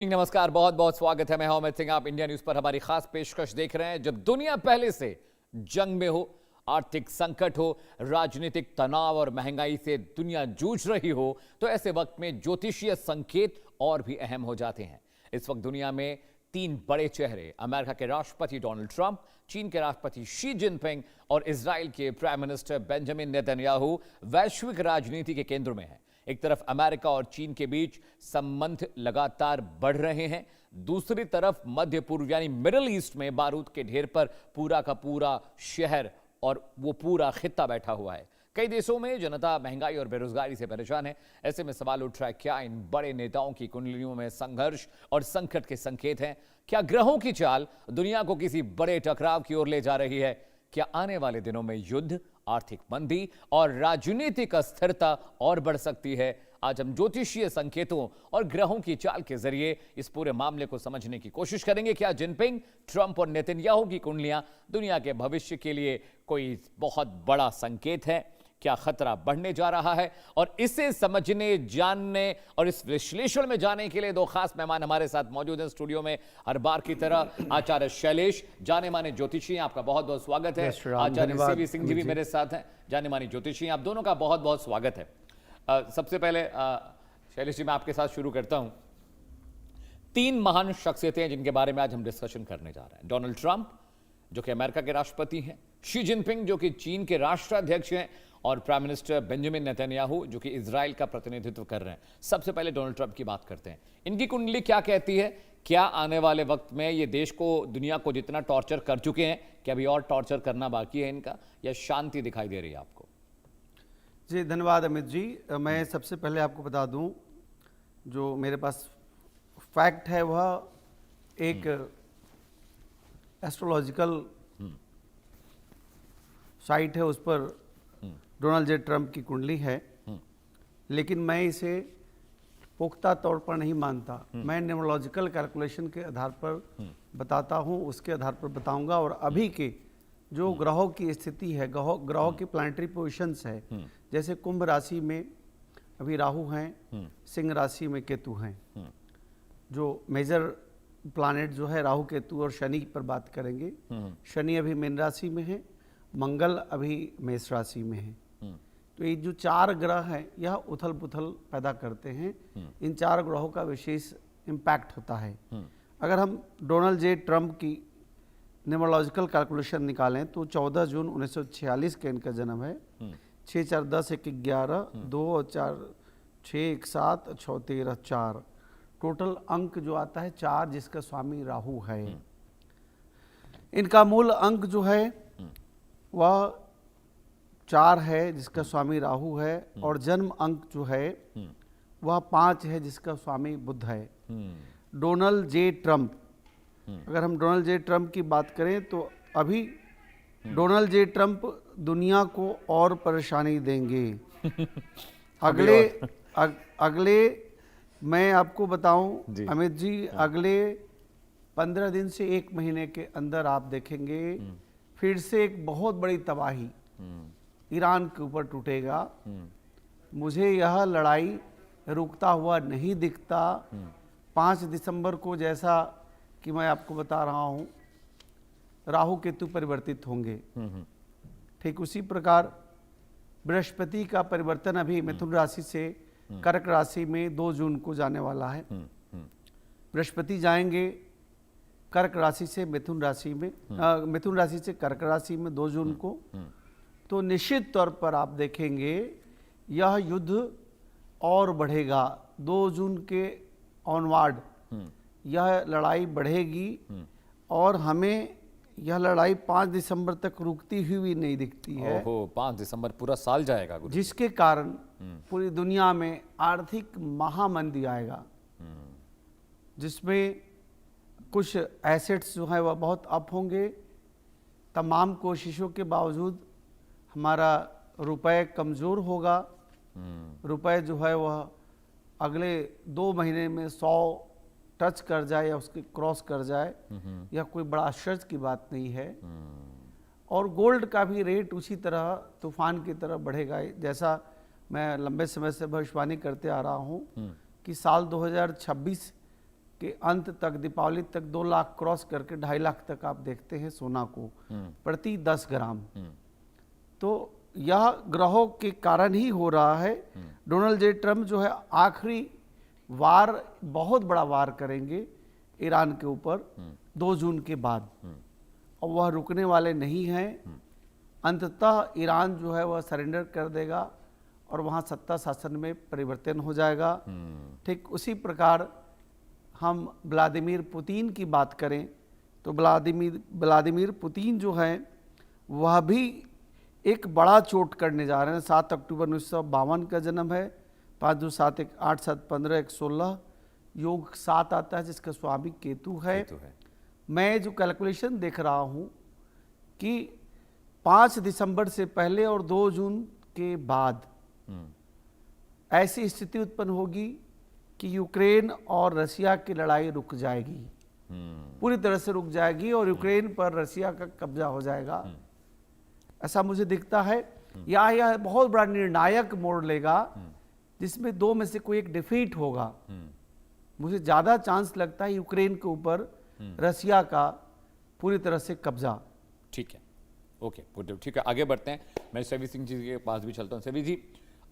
नमस्कार, बहुत बहुत स्वागत है। मैं हूं अमित सिंह। आप इंडिया न्यूज पर हमारी खास पेशकश देख रहे हैं। जब दुनिया पहले से जंग में हो, आर्थिक संकट हो, राजनीतिक तनाव और महंगाई से दुनिया जूझ रही हो, तो ऐसे वक्त में ज्योतिषीय संकेत और भी अहम हो जाते हैं। इस वक्त दुनिया में तीन बड़े चेहरे, अमेरिका के राष्ट्रपति डोनाल्ड ट्रंप, चीन के राष्ट्रपति शी जिनपिंग और इजराइल के प्राइम मिनिस्टर बेंजामिन नेतन्याहू वैश्विक राजनीति के केंद्र में हैं। एक तरफ अमेरिका और चीन के बीच संबंध लगातार बढ़ रहे हैं, दूसरी तरफ मध्य पूर्व यानी मिडिल ईस्ट में बारूद के ढेर पर पूरा का पूरा शहर और वो पूरा खित्ता बैठा हुआ है। कई देशों में जनता महंगाई और बेरोजगारी से परेशान है। ऐसे में सवाल उठ रहा है, क्या इन बड़े नेताओं की कुंडलियों में संघर्ष और संकट के संकेत हैं? क्या ग्रहों की चाल दुनिया को किसी बड़े टकराव की ओर ले जा रही है? क्या आने वाले दिनों में युद्ध, आर्थिक मंदी और राजनीतिक अस्थिरता और बढ़ सकती है? आज हम ज्योतिषीय संकेतों और ग्रहों की चाल के जरिए इस पूरे मामले को समझने की कोशिश करेंगे। क्या जिनपिंग, ट्रंप और नेतन्याहू की कुंडलियां दुनिया के भविष्य के लिए कोई बहुत बड़ा संकेत है? क्या खतरा बढ़ने जा रहा है? और इसे समझने, जानने और इस विश्लेषण में जाने के लिए दो खास मेहमान हमारे साथ मौजूद हैं स्टूडियो में। हर बार की तरह आचार्य शैलेश, जाने माने ज्योतिषी, आपका बहुत बहुत स्वागत है। आचार्य सीवी सिंह जी भी मेरे साथ हैं, जाने माने ज्योतिषी। आप दोनों का बहुत बहुत स्वागत है। सबसे पहले शैलेश जी, मैं आपके साथ शुरू करता हूं। तीन महान शख्सियतें जिनके बारे में आज हम डिस्कशन करने जा रहे हैं। डोनाल्ड ट्रंप, जो कि अमेरिका के राष्ट्रपति हैं, शी जिनपिंग, जो कि चीन के राष्ट्राध्यक्ष हैं, और प्राइम मिनिस्टर बेंजामिन नेतन्याहू, जो कि इजराइल का प्रतिनिधित्व कर रहे हैं। सबसे पहले डोनाल्ड ट्रंप की बात करते हैं। इनकी कुंडली क्या कहती है? क्या आने वाले वक्त में ये देश को, दुनिया को जितना टॉर्चर कर चुके हैं, क्या अभी और टॉर्चर करना बाकी है इनका, या शांति दिखाई दे रही है आपको? जी धन्यवाद अमित जी। मैं सबसे पहले आपको बता दूं, जो मेरे पास फैक्ट है वह एक एस्ट्रोलॉजिकल साइट है, उस पर डोनाल्ड जे ट्रंप की कुंडली है, लेकिन मैं इसे पुख्ता तौर पर नहीं मानता। मैं न्यूमरोलॉजिकल कैलकुलेशन के आधार पर बताता हूं, उसके आधार पर बताऊंगा। और अभी के जो ग्रहों की स्थिति है, ग्रहों की प्लानिटरी पोजीशंस है, जैसे कुंभ राशि में अभी राहु हैं, सिंह राशि में केतु हैं। जो मेजर प्लानेट जो है राहु, केतु और शनि पर बात करेंगे। शनि अभी मीन राशि में है, मंगल अभी मेष राशि में है। तो ये जो चार ग्रह हैं, यह उथल पुथल पैदा करते हैं। इन चार ग्रहों का विशेष इम्पैक्ट होता है। अगर हम डोनाल्ड जे ट्रंप की न्यूमरोलॉजिकल कैलकुलेशन निकालें तो 14 जून 1946 का इनका जन्म है। 6 4 10 1 11 2 और 4 6 1 7 6 13 4 टोटल अंक जो आता है 4, जिसका स्वामी राहु है। इनका मूल अंक जो है वह 4 है, जिसका स्वामी राहु है, और जन्म अंक जो है वह 5 है, जिसका स्वामी बुध है। डोनाल्ड जे ट्रंप, अगर हम डोनाल्ड जे ट्रंप की बात करें तो अभी डोनाल्ड जे ट्रंप दुनिया को और परेशानी देंगे। अगले मैं आपको बताऊं अमित जी, अगले 15 दिन से 1 महीने के अंदर आप देखेंगे फिर से एक बहुत बड़ी तबाही ईरान के ऊपर टूटेगा। मुझे यह लड़ाई रुकता हुआ नहीं दिखता। 5 दिसंबर को, जैसा कि मैं आपको बता रहा हूं, राहु केतु परिवर्तित होंगे। ठीक उसी प्रकार बृहस्पति का परिवर्तन अभी मिथुन राशि से कर्क राशि में 2 जून को जाने वाला है। बृहस्पति जाएंगे कर्क राशि से मिथुन राशि में, मिथुन राशि से कर्क राशि में 2 जून को। तो निश्चित तौर पर आप देखेंगे यह युद्ध और बढ़ेगा। 2 जून के ऑनवर्ड यह लड़ाई बढ़ेगी, और हमें यह लड़ाई 5 दिसंबर तक रुकती हुई नहीं दिखती है। 5 दिसंबर पूरा साल जाएगा, जिसके कारण पूरी दुनिया में आर्थिक महामंदी आएगा, जिसमें कुछ एसेट्स जो है वह बहुत अप होंगे। तमाम कोशिशों के बावजूद हमारा रुपए कमज़ोर होगा। रुपए जो है वह अगले 2 महीने में 100 टच कर जाए या उसके क्रॉस कर जाए, यह कोई बड़ा आश्चर्य की बात नहीं है। और गोल्ड का भी रेट उसी तरह तूफान की तरह बढ़ेगा। जैसा मैं लंबे समय से भविष्यवाणी करते आ रहा हूँ कि साल 2026 के अंत तक, दीपावली तक 2 लाख क्रॉस करके 2.5 लाख तक आप देखते हैं सोना को प्रति 10 ग्राम। तो यह ग्रहों के कारण ही हो रहा है। डोनाल्ड जे ट्रम्प जो है आखिरी वार, बहुत बड़ा वार करेंगे ईरान के ऊपर 2 जून के बाद, और वह रुकने वाले नहीं हैं। अंततः ईरान जो है वह सरेंडर कर देगा और वहाँ सत्ता शासन में परिवर्तन हो जाएगा। ठीक उसी प्रकार हम व्लादिमीर पुतिन की बात करें तो व्लादिमीर पुतिन जो है वह भी एक बड़ा चोट करने जा रहे हैं। 7 अक्टूबर 1952 का जन्म है, 5 2 7 1 8 7 15 1 16 योग 7 आता है, जिसका स्वामी केतु है। मैं जो कैलकुलेशन देख रहा हूँ कि 5 दिसंबर से पहले और 2 जून के बाद ऐसी स्थिति उत्पन्न होगी कि यूक्रेन और रशिया की लड़ाई रुक जाएगी, पूरी तरह से रुक जाएगी और यूक्रेन पर रशिया का कब्जा हो जाएगा, ऐसा मुझे दिखता है। या यह बहुत बड़ा निर्णायक मोड़ लेगा जिसमें 2 में से कोई एक डिफीट होगा। मुझे ज्यादा चांस लगता है यूक्रेन के ऊपर रशिया का पूरी तरह से कब्जा। ठीक है, ओके, ठीक है, आगे बढ़ते हैं। मैं सेवी सिंह जी के पास भी चलता हूँ। सेवी जी,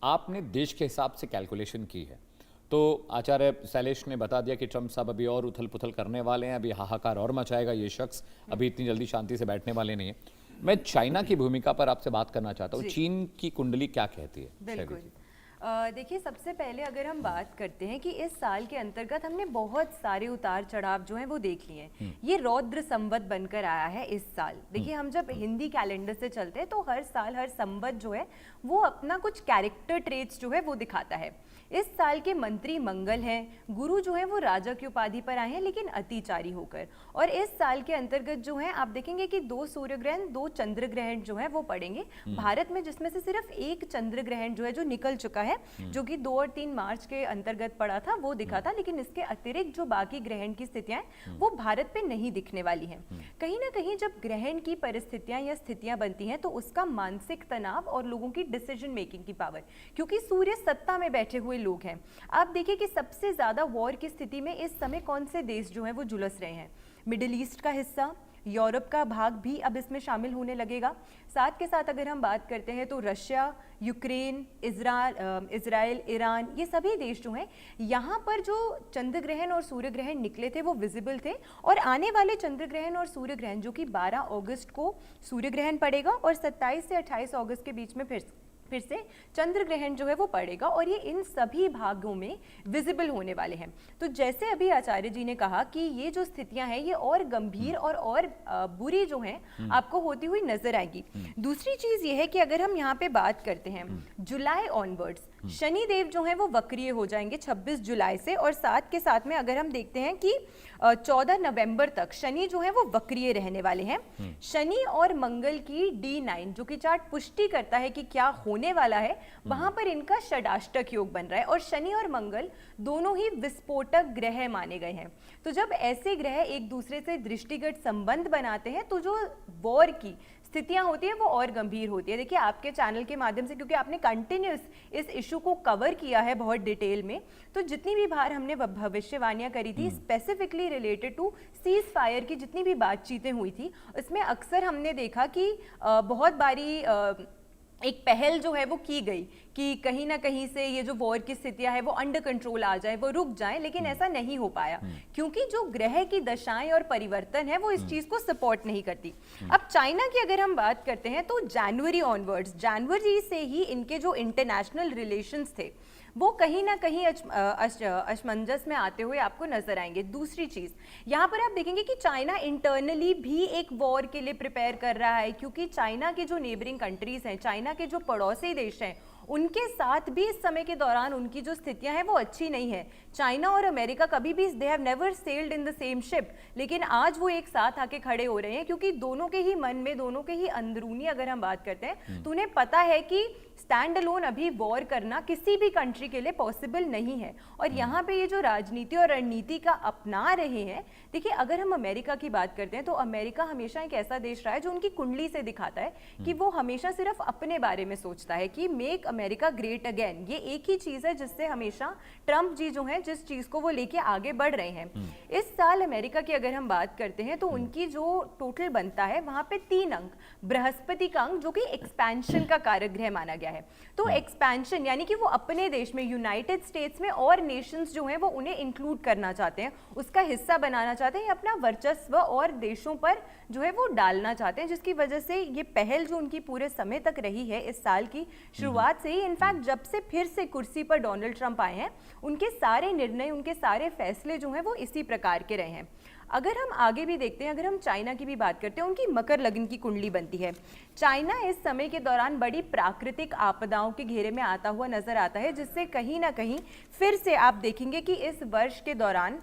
आपने देश के हिसाब से कैलकुलेशन की है, तो आचार्य शैलेश ने बता दिया कि ट्रम्प साहब अभी और उथल पुथल करने वाले हैं, अभी हाहाकार और मचाएगा ये शख्स, अभी इतनी जल्दी शांति से बैठने वाले नहीं है। मैं चाइना की भूमिका पर आपसे बात करना चाहता हूँ। चीन की कुंडली क्या कहती है? बिल्कुल, देखिए सबसे पहले अगर हम बात करते हैं कि इस साल के अंतर्गत हमने बहुत सारे उतार चढ़ाव जो हैं वो देख लिए हैं। ये रौद्र संवत बनकर आया है इस साल। देखिए हम जब हिंदी कैलेंडर से चलते हैं तो हर साल हर संवत जो है वो अपना कुछ कैरेक्टर ट्रेट्स जो है वो दिखाता है। इस साल के मंत्री मंगल हैं, गुरु जो है वो राजा की उपाधि पर आए हैं लेकिन अतिचारी होकर। और इस साल के अंतर्गत जो है आप देखेंगे कि 2 सूर्य ग्रहण 2 चंद्र ग्रहण जो है वो पड़ेंगे भारत में, जिसमें से सिर्फ 1 चंद्र ग्रहण जो है जो निकल चुका है, जो कि 2 और 3 मार्च के अंतर्गत पड़ा था, वो दिखा था। लेकिन इसके अतिरिक्त जो बाकी ग्रहण की स्थितियां वो भारत पे नहीं दिखने वाली हैं। कहीं ना कहीं जब ग्रहण की परिस्थितियां या स्थितियां बनती हैं तो उसका मानसिक तनाव और लोगों की डिसीजन मेकिंग की पावर, क्योंकि सूर्य सत्ता में बैठे हुए लोग हैं। आप देखिए कि सबसे ज्यादा वॉर की स्थिति में इस समय कौन से देश जो हैं वो झुलस रहे हैं। मिडिल ईस्ट का हिस्सा, यूरोप का भाग भी अब इसमें शामिल होने लगेगा। साथ के साथ अगर हम बात करते हैं तो रशिया, यूक्रेन, इजराइल, ईरान, ये सभी देश जो हैं, यहाँ पर जो चंद्र ग्रहण और सूर्य ग्रहण निकले थे वो विजिबल थे। और आने वाले चंद्र ग्रहण और सूर्य ग्रहण जो कि 12 अगस्त को सूर्य ग्रहण पड़ेगा और 27 से 28 अगस्त के बीच में फिर से चंद्र ग्रहण जो है वो पड़ेगा, और ये इन सभी भागों में विजिबल होने वाले हैं। तो जैसे अभी आचार्य जी ने कहा कि ये जो स्थितियां हैं ये और गंभीर और बुरी जो हैं आपको होती हुई नजर आएगी। दूसरी चीज ये है कि अगर हम यहाँ पे बात करते हैं जुलाई ऑनवर्ड्स, शनि देव जो है वो वक्रीय हो जाएंगे 26 जुलाई से, और साथ के साथ में अगर हम देखते हैं कि 14 नवंबर तक शनि जो है वो वक्रीय रहने वाले हैं। शनि और मंगल की D9 जो कि चार्ट पुष्टि करता है कि क्या होने वाला है, वहां पर इनका षडाष्टक योग बन रहा है, और शनि और मंगल दोनों ही विस्फोटक ग्रह माने गए हैं। तो जब ऐसे ग्रह एक दूसरे से दृष्टिगत संबंध बनाते हैं तो जो वॉर की स्थितियां होती है वो और गंभीर होती है। देखिए आपके चैनल के माध्यम से, क्योंकि आपने कंटिन्यूस इस इशू को कवर किया है बहुत डिटेल में, तो जितनी भी बार हमने भविष्यवाणियां करी थी specifically related to ceasefire की, जितनी भी बातचीतें हुई थी, उसमें अक्सर हमने देखा कि बहुत बारी एक पहल जो है वो की गई कि कहीं ना कहीं से ये जो वॉर की स्थितियां है वो अंडर कंट्रोल आ जाए, वो रुक जाए, लेकिन ऐसा नहीं हो पाया क्योंकि जो ग्रह की दशाएं और परिवर्तन है वो इस चीज को सपोर्ट नहीं करती। अब चाइना की अगर हम बात करते हैं तो जनवरी ऑनवर्ड्स, जनवरी से ही इनके जो इंटरनेशनल रिलेशंस थे वो कहीं ना कहीं असमंजस में आते हुए आपको नजर आएंगे। दूसरी चीज यहाँ पर आप देखेंगे कि चाइना इंटरनली भी एक वॉर के लिए प्रिपेयर कर रहा है, क्योंकि चाइना के जो नेबरिंग कंट्रीज हैं, चाइना के जो पड़ोसी देश हैं, उनके साथ भी इस समय के दौरान उनकी जो स्थितियां हैं वो अच्छी नहीं है। चाइना और अमेरिका कभी भी they have never sailed in the same ship, लेकिन आज वो एक साथ आके खड़े हो रहे हैं क्योंकि दोनों के ही मन में, दोनों के ही अंदरूनी अगर हम बात करते हैं तो उन्हें पता है कि स्टैंड अलोन अभी वॉर करना किसी भी कंट्री के लिए पॉसिबल नहीं है। और यहाँ पे ये जो राजनीति और रणनीति का अपना रहे हैं, देखिए अगर हम अमेरिका की बात करते हैं तो अमेरिका हमेशा एक ऐसा देश रहा है जो उनकी कुंडली से दिखाता है कि वो हमेशा सिर्फ अपने बारे में सोचता है कि मेक अमेरिका ग्रेट अगेन। ये एक ही चीज है जिससे हमेशा ट्रंप जी जो है जिस चीज को वो लेके आगे बढ़ रहे हैं। इस साल अमेरिका की अगर हम बात करते हैं तो उनकी जो टोटल बनता है वहां पे 3 अंक, बृहस्पति का अंक जो कि एक्सपेंशन का कारक ग्रह माना गया है। तो एक्सपेंशन यानी कि वो अपने देश में यूनाइटेड स्टेट्स में और नेशंस जो हैं वो उन्हें इंक्लूड करना चाहते हैं, उसका हिस्सा बनाना चाहते हैं, अपना वर्चस्व और देशों पर जो है वो डालना चाहते हैं, जिसकी वजह से ये पहल जो उनकी पूरे समय तक रही है इस साल की शुरुआत से ही, इनफैक्ट जब से फिर से कुर्सी पर डोनाल्ड ट्रंप आए हैं उनके सारे निर्णय, उनके सारे फैसले जो हैं वो इसी प्रकार के रहे हैं। अगर हम आगे भी देखते हैं, अगर हम चाइना की भी बात करते हैं, उनकी मकर लग्न की कुंडली बनती है। चाइना इस समय के दौरान बड़ी प्राकृतिक आपदाओं के घेरे में आता हुआ नजर आता है, जिससे कहीं ना कहीं फिर से आप देखेंगे कि इस वर्ष के दौरान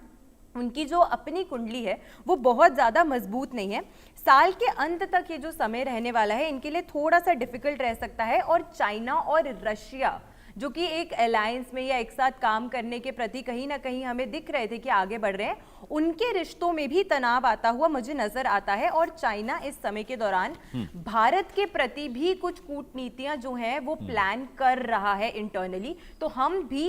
उनकी जो अपनी कुंडली है वो बहुत ज़्यादा मजबूत नहीं है। साल के अंत तक ये जो समय रहने वाला है इनके लिए थोड़ा सा डिफिकल्ट रह सकता है। और चाइना और रशिया जो कि एक अलायंस में या एक साथ काम करने के प्रति कहीं ना कहीं हमें दिख रहे थे कि आगे बढ़ रहे हैं, उनके रिश्तों में भी तनाव आता हुआ मुझे नजर आता है। और चाइना इस समय के दौरान भारत के प्रति भी कुछ कूटनीतियां जो हैं वो प्लान कर रहा है इंटरनली। तो हम भी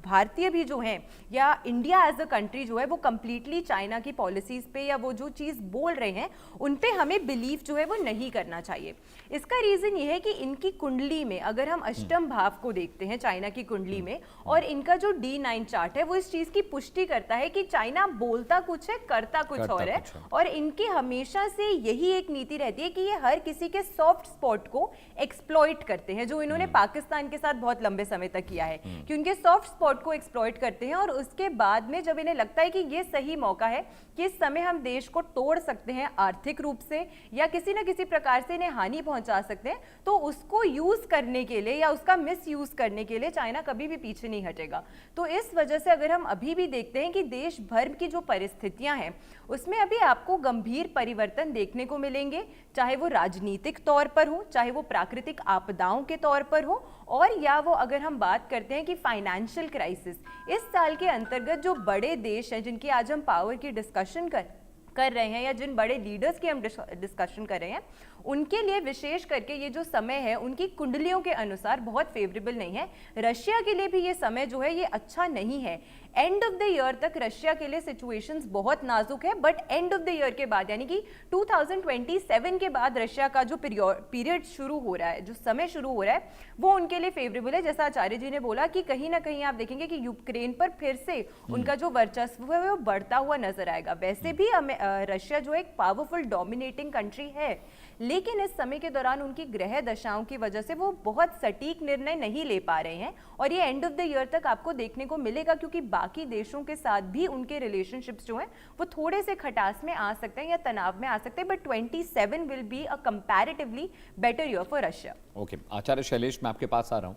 भारतीय भी जो हैं या इंडिया एज अ कंट्री जो है वो कंप्लीटली चाइना की पॉलिसीज पे या वो जो चीज़ बोल रहे हैं उन पे हमें बिलीव जो है वो नहीं करना चाहिए। इसका रीज़न ये है कि इनकी कुंडली में अगर हम अष्टम भाव को देखते हैं चाइना की कुंडली में, और इनका जो D9 चार्ट है वो इस चीज़ की पुष्टि करता है कि चाइना बोलता कुछ है करता कुछ और है। और इनकी हमेशा से यही एक नीति रहती है कि ये हर किसी के सॉफ्ट स्पॉट को एक्सप्लॉइट करते हैं, जो इन्होंने पाकिस्तान के साथ बहुत लंबे समय तक किया है कि उनके सॉफ्ट स्पॉट को एक्सप्लॉइट करते हैं। और उसके बाद में जब इन्हें लगता है कि ये सही मौका है कि इस समय हम देश को तोड़ सकते हैं आर्थिक रूप से या किसी न किसी प्रकार से इन्हें हानि पहुंचा सकते हैं, तो उसको यूज करने के लिए या उसका मिस यूज करने के लिए चाइना कभी भी पीछे नहीं हटेगा। तो इस वजह से अगर हम अभी भी देखते हैं कि देश भर की जो परिस्थितियां हैं उसमें अभी आपको गंभीर परिवर्तन देखने को मिलेंगे, चाहे वो राजनीतिक तौर पर हो, चाहे वो प्राकृतिक आपदाओं के तौर पर हो, और या वो अगर हम बात करते हैं कि फाइनेंशियल क्राइसिस। इस साल के अंतर्गत जो बड़े देश हैं जिनकी आज हम पावर की डिस्कशन कर रहे हैं या जिन बड़े लीडर्स की हम डिस्कशन कर रहे हैं, उनके लिए विशेष करके ये जो समय है उनकी कुंडलियों के अनुसार बहुत फेवरेबल नहीं है। रशिया के लिए भी ये समय जो है ये अच्छा नहीं है। एंड ऑफ द ईयर तक रशिया के लिए सिचुएशंस बहुत नाजुक है, but end of the year के बाद यानी कि 2027 के बाद रशिया का जो पीरियड शुरू हो रहा है, जो समय शुरू हो रहा है, वो उनके लिए फेवरेबल है। जैसा आचार्य जी ने बोला कि कहीं ना कहीं आप देखेंगे कि यूक्रेन पर फिर से उनका जो वर्चस्व है वो बढ़ता हुआ नजर आएगा। वैसे भी रशिया जो एक पावरफुल डोमिनेटिंग कंट्री है, लेकिन इस समय के दौरान उनकी ग्रह दशाओं की वजह से वो बहुत सटीक निर्णय नहीं ले पा रहे हैं। और ये एंड ऑफ द ईयर तक आपको देखने को मिलेगा, क्योंकि बाकी देशों के साथ भी उनके रिलेशनशिप्स जो हैं वो थोड़े से खटास में आ सकते हैं या तनाव में आ सकते हैं। But 27 will be a comparatively better year for Russia. Okay, Acharya Shailesh, मैं आपके पास आ रहा हूँ।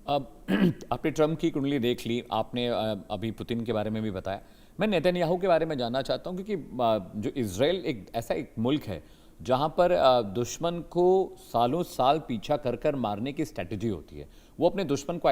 अब आपने ट्रंप की कुंडली देख ली, आपने अभी पुतिन के बारे में भी बताया। मैं नेतन्याहू के बारे में जानना चाहता हूँ, क्योंकि जो इजराइल एक ऐसा एक मुल्क है जहाँ पर दुश्मन को सालों साल पीछा कर कर मारने की स्ट्रेटजी होती है। वो अपने दुश्मन को